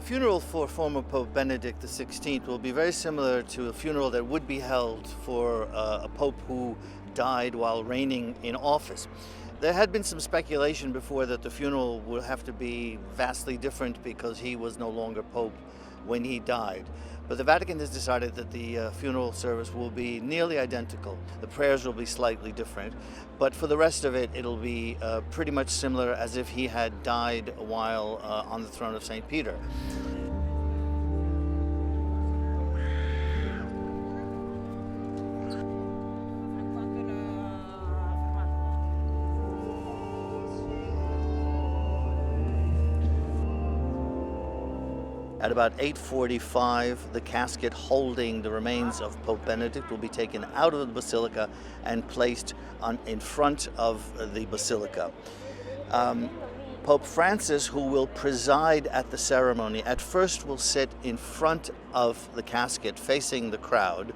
funeral for former Pope Benedict XVI will be very similar to a funeral that would be held for a pope who died while reigning in office. There had been some speculation before that the funeral would have to be vastly different because he was no longer pope when he died. But the Vatican has decided that the funeral service will be nearly identical. The prayers will be slightly different, but for the rest of it, it'll be pretty much similar as if he had died while on the throne of St. Peter. At about 8:45, the casket holding the remains of Pope Benedict will be taken out of the basilica and placed in front of the basilica. Pope Francis, who will preside at the ceremony, at first will sit in front of the casket facing the crowd,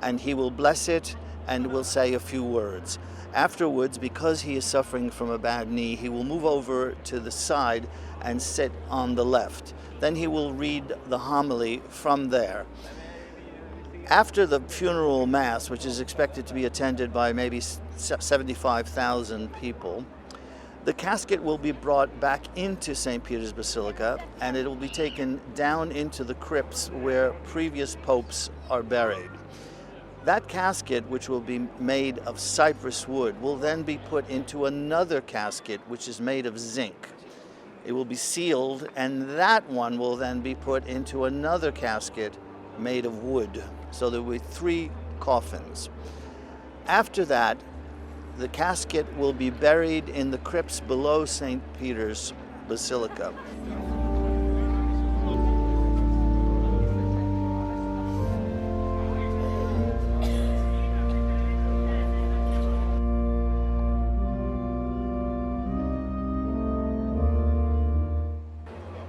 and he will bless it and will say a few words. Afterwards, because he is suffering from a bad knee, he will move over to the side and sit on the left. Then he will read the homily from there. After the funeral mass, which is expected to be attended by maybe 75,000 people, the casket will be brought back into St. Peter's Basilica, and it will be taken down into the crypts where previous popes are buried. That casket, which will be made of cypress wood, will then be put into another casket, which is made of zinc. It will be sealed, and that one will then be put into another casket made of wood. So there will be 3 coffins. After that, the casket will be buried in the crypts below St. Peter's Basilica.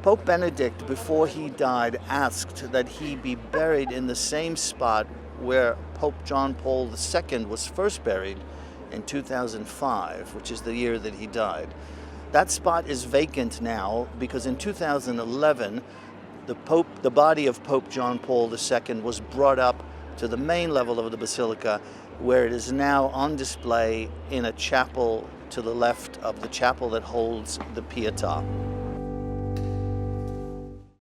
Pope Benedict, before he died, asked that he be buried in the same spot where Pope John Paul II was first buried in 2005, which is the year that he died. That spot is vacant now because in 2011, the body of Pope John Paul II was brought up to the main level of the basilica, where it is now on display in a chapel to the left of the chapel that holds the Pietà.